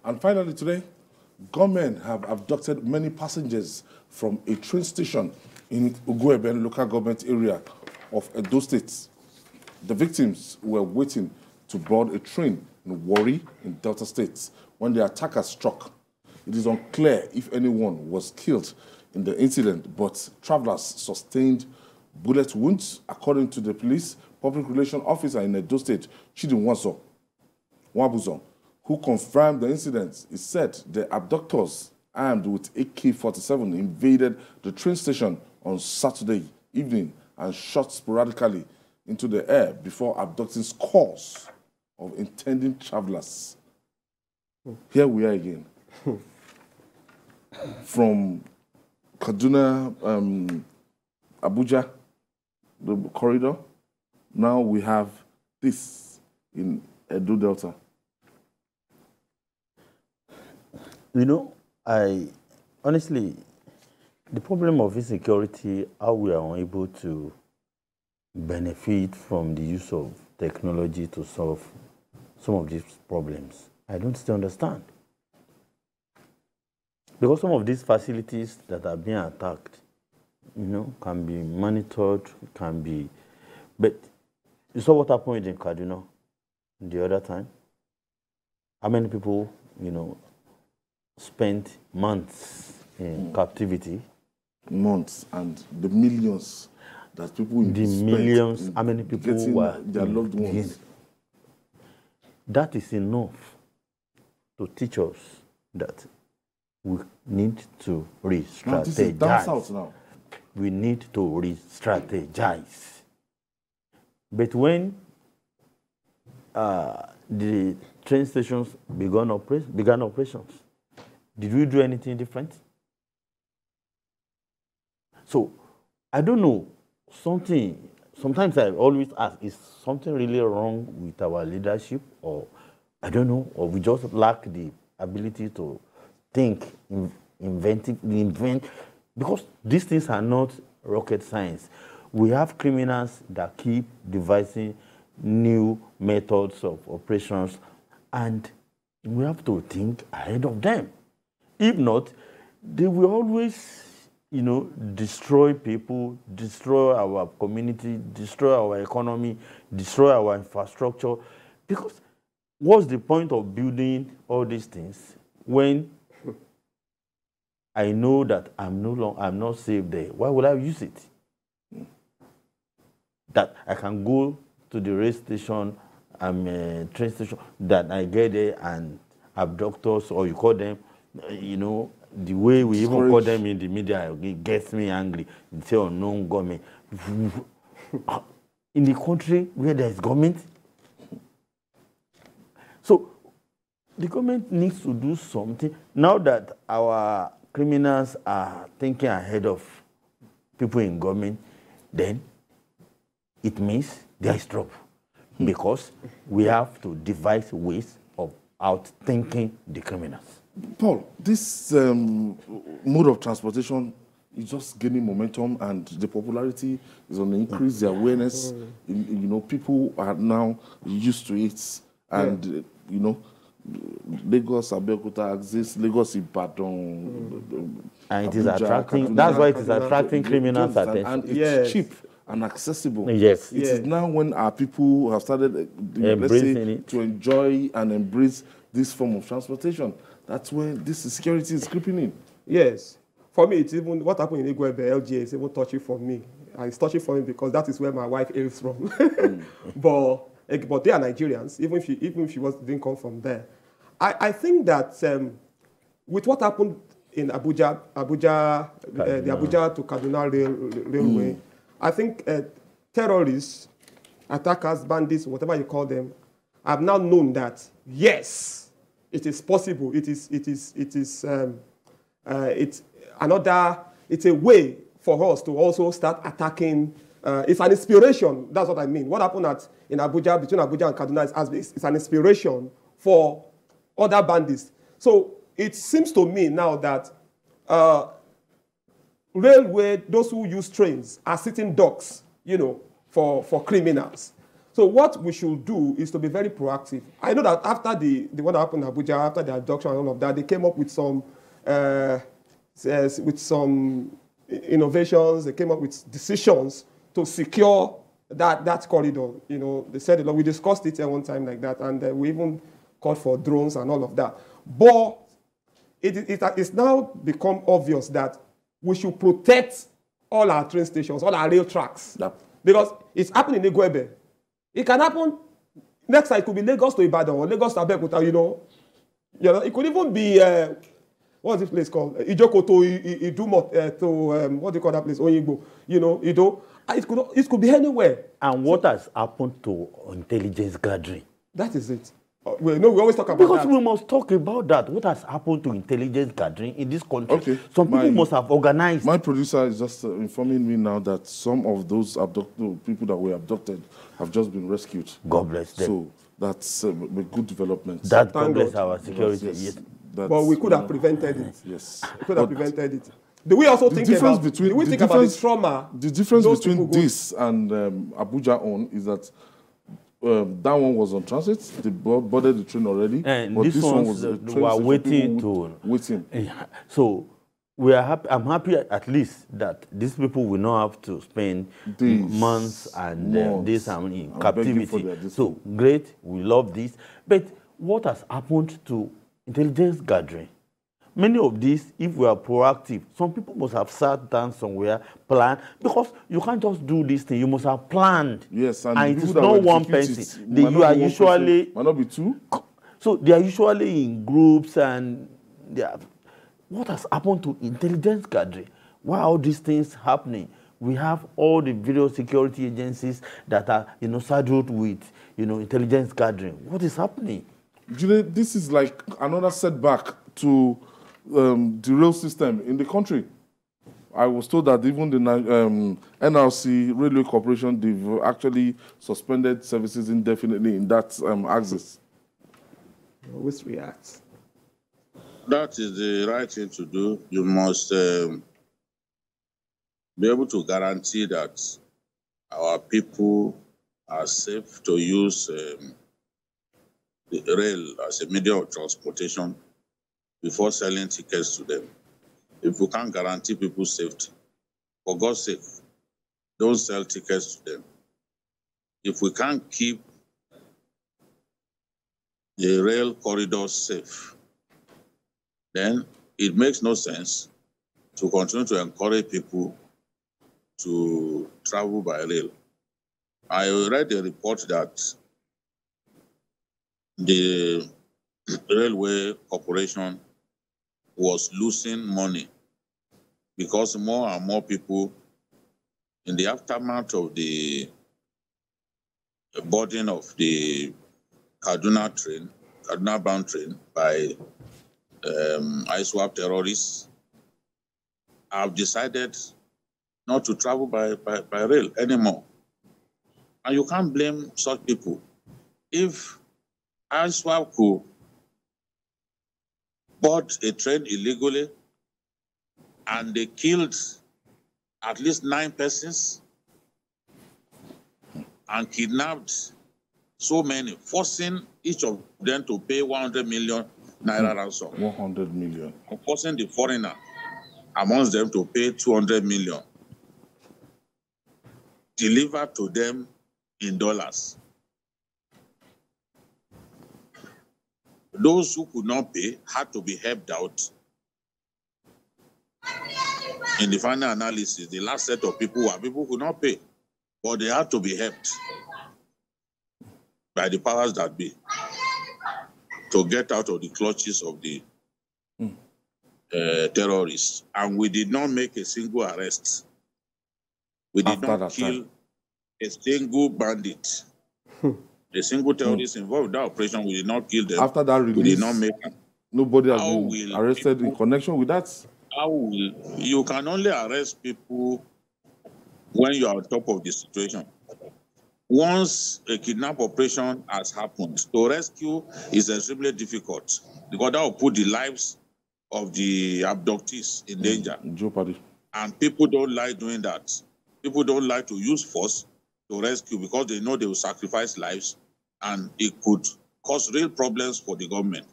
And finally today, gunmen have abducted many passengers from a train station in Igueben local government area of Edo State. The victims were waiting to board a train in Warri in Delta State when the attackers struck. It is unclear if anyone was killed in the incident, but travelers sustained bullet wounds, according to the police public relations officer in Edo State, Chidinwanso Wabuzon, who confirmed the incident. He said the abductors, armed with AK-47, invaded the train station on Saturday evening and shot sporadically into the air before abducting scores of intending travelers. Here we are again. From Kaduna, Abuja, the corridor, now we have this in Edo Delta. You know, honestly, the problem of insecurity, how we are unable to benefit from the use of technology to solve some of these problems, I don't still understand. Because some of these facilities that are being attacked, you know, can be monitored, can be... But you saw what happened in Kaduna the other time? How many people, you know, spent months in captivity? Months, and the millions that people the millions, how many people were their loved ones. That is enough to teach us that we need to re-strategize. Now, this is down south now. We need to re-strategize. But when the train stations began operations, did we do anything different? So, I don't know, sometimes I always ask, is something really wrong with our leadership? Or, I don't know, or we just lack the ability to think, invent, because these things are not rocket science. We have criminals that keep devising new methods of operations, and we have to think ahead of them. If not, they will always, you know, destroy people, destroy our community, destroy our economy, destroy our infrastructure. Because what's the point of building all these things when I know that I'm not safe there? Why would I use it? That I can go to the rail station, train station, that I get there and abductors, or you call them, you know, the way we even call them in the media, it gets me angry. They say unknown government. In the country where there is government. So the government needs to do something. Now that our criminals are thinking ahead of people in government, then it means there is trouble. Because we have to devise ways of outthinking the criminals. Paul, this mode of transportation is just gaining momentum, and the popularity is on the increase, the awareness. You know, people are now used to it, and you know, Lagos, Abeokuta exists, Lagos, Ibadan, and it is attracting. That's why it is attracting criminals' attention, and it's cheap and accessible. Yes, it is now when our people have started, let's say, to enjoy and embrace this form of transportation. That's when this security is creeping in. Yes. For me, it's even what happened in Igueben LGA is even touchy for me. And it's touchy for me because that is where my wife hails from. But they are Nigerians, even if she didn't come from there. I think that with what happened in Abuja, the Abuja to Kaduna railway, I think terrorists, attackers, bandits, whatever you call them, have now known that yes, it is possible. It's a way for us to also start attacking. It's an inspiration. That's what I mean. What happened in Abuja, between Abuja and Kaduna, is an inspiration for other bandits. So it seems to me now that railway, those who use trains, are sitting ducks, you know, for criminals. So what we should do is to be very proactive. I know that after the one that happened in Abuja, after the abduction and all of that, they came up with some innovations. They came up with decisions to secure that corridor. You know, they said a lot. We discussed it at one time like that, and we even called for drones and all of that. But it's now become obvious that we should protect all our train stations, all our rail tracks, because it's happening in Igueben. It can happen next time. It could be Lagos to Ibadan or Lagos to Abeokuta. You know, it could even be what's this place called? Ijoko to Idumo to what do you call that place? Oyigbo. You know, it could be anywhere. And what has happened to intelligence gathering? That is it. We always talk about because that. We must talk about that. What has happened to intelligence gathering in this country? Okay. Some people must have organized. My producer is just informing me now that some of those people that were abducted have just been rescued. God bless them. So that's a good development. That God bless our security. Yes. But we could have prevented it. Yes. We could have prevented it. Do we also think about the trauma? The difference between this and Abuja on is that that one was on transit. They boarded the train already. And but this one was waiting to waiting. So we are happy. I'm happy at least that these people will not have to spend months and days in captivity. So great, we love this. But what has happened to intelligence gathering? Many of these, if we are proactive, some people must have sat down somewhere, planned, because you can't just do this thing. You must have planned. Yes, and it is not one person. You are usually might not be two. So they are usually in groups, and they are. What has happened to intelligence gathering? Why are all these things happening? We have all the video security agencies that are, saddled with, intelligence gathering. What is happening? This is like another setback to the rail system in the country. I was told that even the NRC Railway Corporation, they've actually suspended services indefinitely in that axis. Always react. That is the right thing to do. You must be able to guarantee that our people are safe to use the rail as a medium of transportation before selling tickets to them. If we can't guarantee people's safety, for God's sake, don't sell tickets to them. If we can't keep the rail corridors safe, then it makes no sense to continue to encourage people to travel by rail. I read a report that the Railway Corporation was losing money because more and more people, in the aftermath of the boarding of the Kaduna-bound train by ISWAP terrorists, have decided not to travel by rail anymore. And you can't blame such people. If ISWAP could board a train illegally and they killed at least 9 persons and kidnapped so many, forcing each of them to pay 100 million naira ransom. 100 million. Forcing the foreigner amongst them to pay 200 million. Delivered to them in dollars. Those who could not pay had to be helped out. In the final analysis, the last set of people were people who could not pay, but they had to be helped by the powers that be to get out of the clutches of the terrorists. And we did not make a single arrest. We did not kill a single bandit. A single terrorist involved in that operation, we did not kill them. After that release, we did not make them. Nobody has been arrested in connection with that? You can only arrest people when you are on top of the situation. Once a kidnap operation has happened, to rescue is extremely difficult because that will put the lives of the abductees in danger. Jeopardy. And people don't like doing that. People don't like to use force to rescue because they know they will sacrifice lives and it could cause real problems for the government.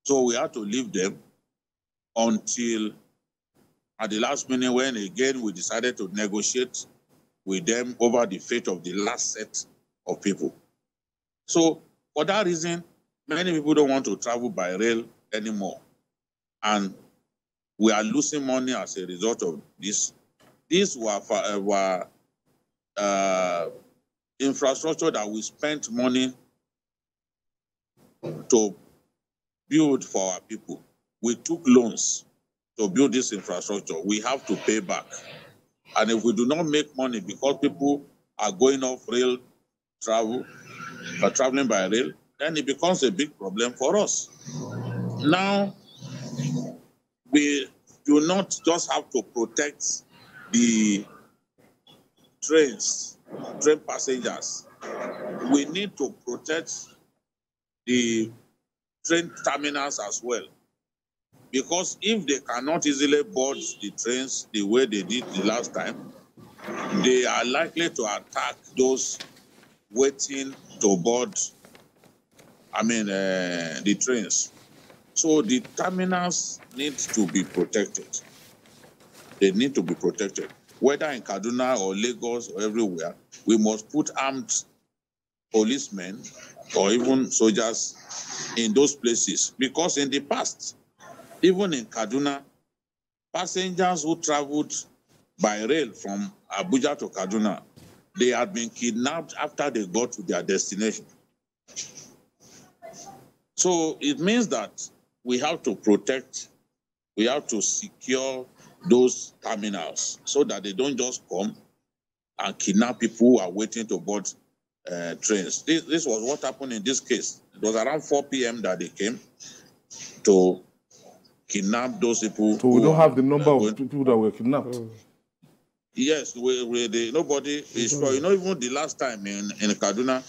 So we had to leave them until at the last minute when again we decided to negotiate with them over the fate of the last set of people. So for that reason, many people don't want to travel by rail anymore. And we are losing money as a result of this. These were infrastructure that we spent money to build for our people. We took loans to build this infrastructure. We have to pay back. And if we do not make money because people are going off rail travel, traveling by rail, then it becomes a big problem for us. Now, we do not just have to protect the train passengers. We need to protect the train terminals as well. Because if they cannot easily board the trains the way they did the last time, they are likely to attack those waiting to board, the trains. So the terminals need to be protected. They need to be protected. Whether in Kaduna or Lagos or everywhere, we must put armed policemen or even soldiers in those places. Because in the past, even in Kaduna, passengers who traveled by rail from Abuja to Kaduna, they had been kidnapped after they got to their destination. So it means that we have to protect, we have to secure those terminals so that they don't just come and kidnap people who are waiting to board trains. This was what happened in this case. It was around 4 p.m. that they came to kidnap those people. So we don't have the number of people that were kidnapped. Yes, nobody is sure. You know, even the last time in Kaduna,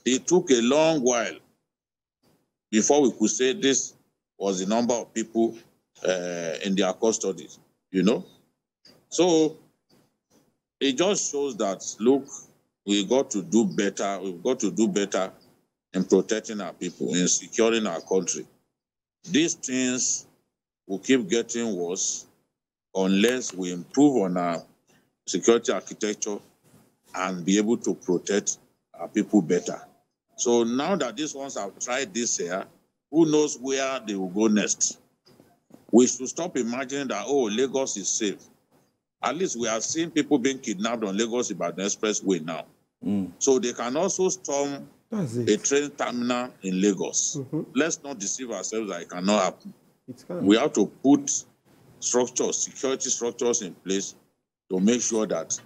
it took a long while before we could say this was the number of people in their custody, you know. So it just shows that, look, we got to do better. We've got to do better in protecting our people, in securing our country. These things will keep getting worse unless we improve on our security architecture and be able to protect our people better. So now that these ones have tried this here, who knows where they will go next? We should stop imagining that, oh, Lagos is safe. At least we are seeing people being kidnapped on Lagos-Ibadan Expressway now. So they can also storm a train terminal in Lagos. Let's not deceive ourselves that it cannot happen. We have to put structures, security structures in place to make sure that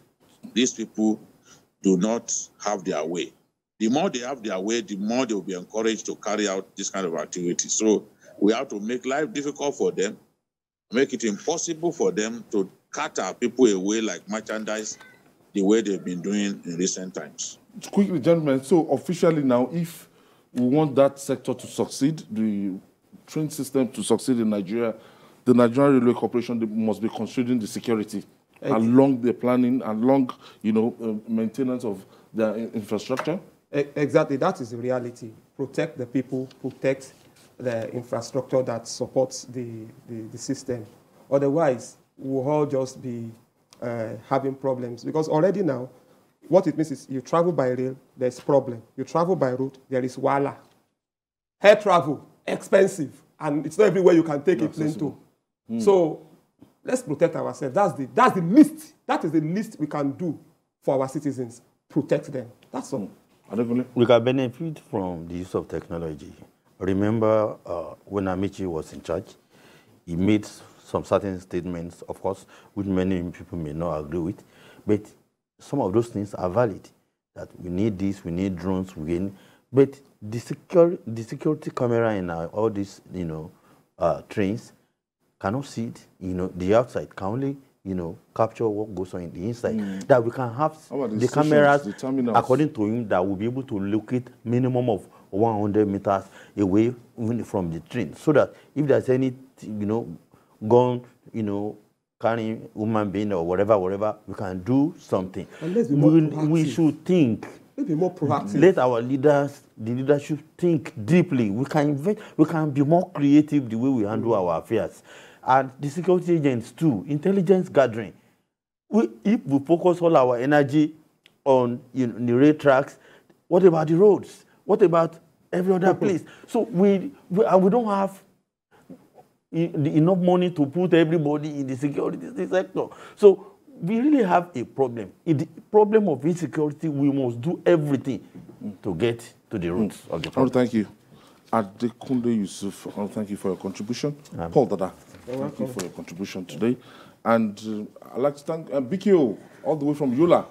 these people do not have their way. The more they have their way, the more they will be encouraged to carry out this kind of activity. So we have to make life difficult for them, make it impossible for them to cut our people away like merchandise the way they've been doing in recent times. Quickly, gentlemen, so officially now, if we want that sector to succeed, the train system to succeed in Nigeria, the Nigerian Railway Corporation must be considering the security along the planning, along, maintenance of their infrastructure. Exactly, that is the reality. Protect the people, protect the infrastructure that supports the system. Otherwise, we'll all just be having problems. Because already now, what it means is you travel by rail, there's problem. You travel by road, there is wala. Air travel, expensive. And it's not everywhere you can take a plane to. So let's protect ourselves. That's the least. That is the least we can do for our citizens. Protect them. That's all. We can benefit from the use of technology. Remember when Amici was in charge, he made some certain statements, of course, which many people may not agree with, but some of those things are valid. That we need this, we need drones, but the security camera in all these, trains cannot see it. The outside can only, capture what goes on in the inside. That we can have the cameras, according to him, that will be able to locate minimum of 100 meters away from the train, so that if there's any, gun, carrying human being or whatever, we can do something. And let's be more We should think. Let's be more proactive. Let our leaders, the leadership, think deeply. We can be more creative the way we handle our affairs. And the security agents too, intelligence gathering. If we focus all our energy on the rail tracks, what about the roads? What about every other place? So we don't have enough money to put everybody in the security sector. So we really have a problem. In the problem of insecurity, we must do everything to get to the roots of the problem. Thank you. Adekunle Yusuf, thank you for your contribution. Paul Dada, thank you for your contribution today. And I'd like to thank BKO, all the way from Yola.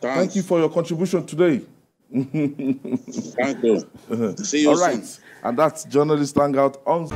Thank you for your contribution today. Thank you. See you all soon. right. And that's Journalist Hangout on...